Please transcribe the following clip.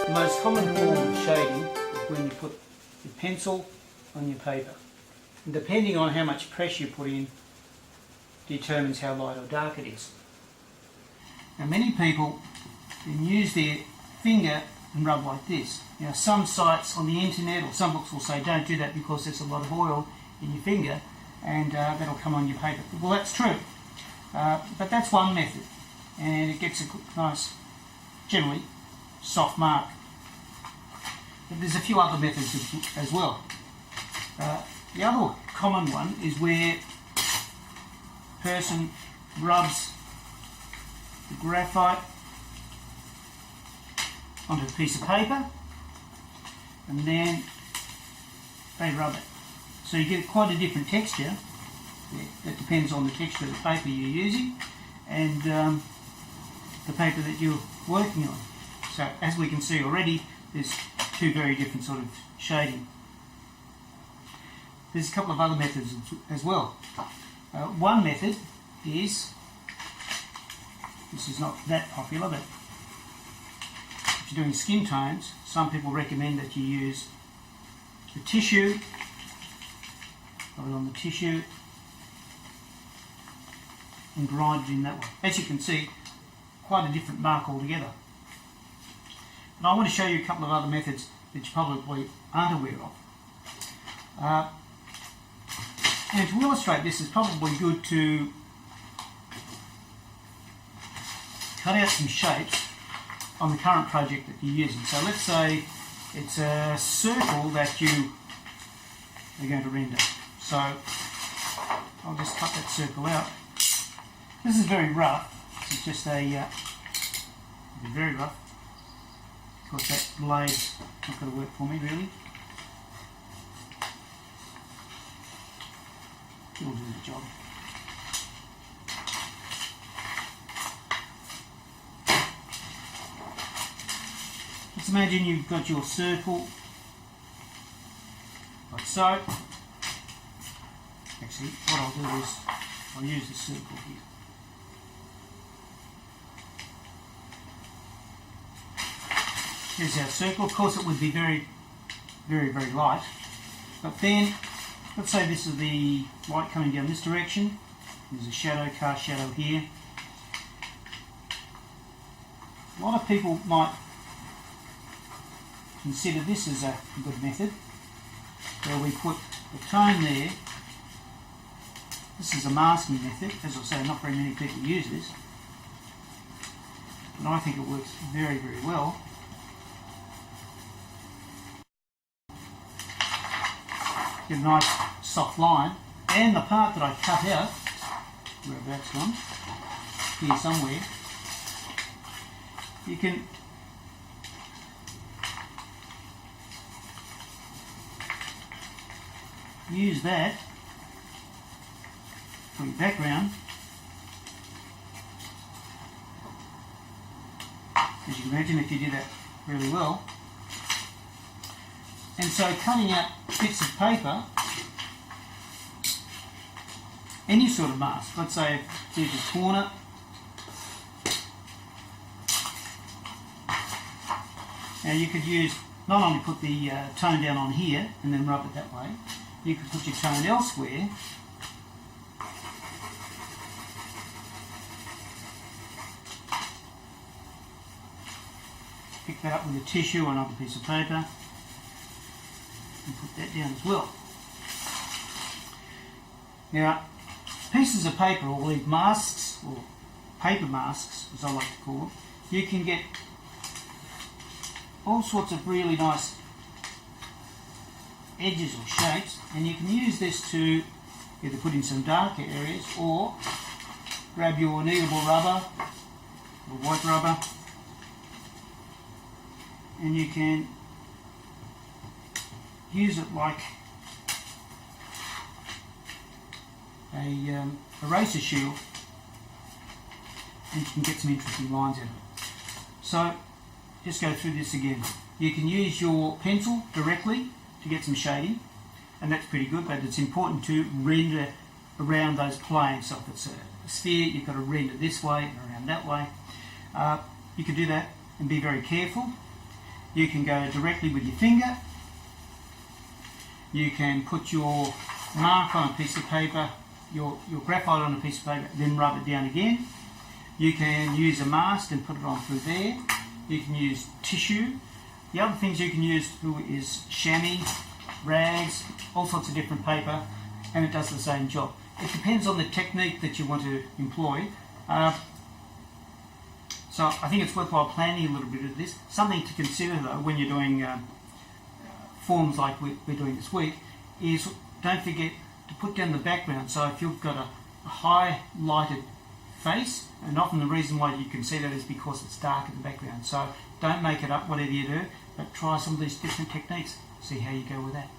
The most common form of shading is when you put your pencil on your paper. And depending on how much pressure you put in determines how light or dark it is. Now many people can use their finger and rub like this. Now some sites on the internet or some books will say don't do that because there's a lot of oil in your finger and that'll come on your paper. Well, that's true, but that's one method and it gets a nice, generally soft mark. But there's a few other methods as well. The other common one is where a person rubs the graphite onto a piece of paper and then they rub it. So you get quite a different texture. That depends on the texture of the paper you're using and the paper that you're working on. So as we can see already, there's two very different sort of shading. There's a couple of other methods as well. One method is, this is not that popular, but if you're doing skin tones, some people recommend that you use the tissue, rub it on the tissue, and grind it in that way. As you can see, quite a different mark altogether. And I want to show you a couple of other methods that you probably aren't aware of. And to illustrate this, it's probably good to cut out some shapes on the current project that you're using. So let's say it's a circle that you are going to render. So I'll just cut that circle out. This is very rough. It's just a very rough. Of course, that blade's not going to work for me really. It'll do the job. Let's imagine you've got your circle like so. Actually, what I'll do is I'll use the circle here. Here's our circle. Of course it would be very, very, very light. But then, let's say this is the light coming down this direction. There's a shadow, cast shadow here. A lot of people might consider this as a good method, where we put the tone there. This is a masking method. As I say, not very many people use this. And I think it works very, very well. Get a nice soft line, and the part that I cut out, whereabouts gone, here somewhere, you can use that for your background. As you can imagine, if you do that really well. And so cutting out bits of paper, any sort of mask, let's say there's a corner, now you could use, not only put the tone down on here and then rub it that way, you could put your tone elsewhere. Pick that up with a tissue or another piece of paper. And put that down as well. Now, pieces of paper or these masks, or paper masks as I like to call them, you can get all sorts of really nice edges or shapes, and you can use this to either put in some darker areas or grab your kneadable rubber or white rubber and you can use it like a eraser shield, and you can get some interesting lines out of it. So just go through this again. You can use your pencil directly to get some shading, and that's pretty good, but it's important to render around those planes. So if it's a sphere, you've got to render this way and around that way. You can do that and be very careful. You can go directly with your finger. You can put your mark on a piece of paper, your graphite on a piece of paper, then rub it down again. You can use a mask and put it on through there. You can use tissue. The other things you can use is chamois, rags, all sorts of different paper, and it does the same job. It depends on the technique that you want to employ. So I think it's worthwhile planning a little bit of this. Something to consider though when you're doing forms like we're doing this week is don't forget to put down the background. So if you've got a high lighted face, and often the reason why you can see that is because it's dark in the background. So don't make it up whatever you do, but try some of these different techniques. See how you go with that.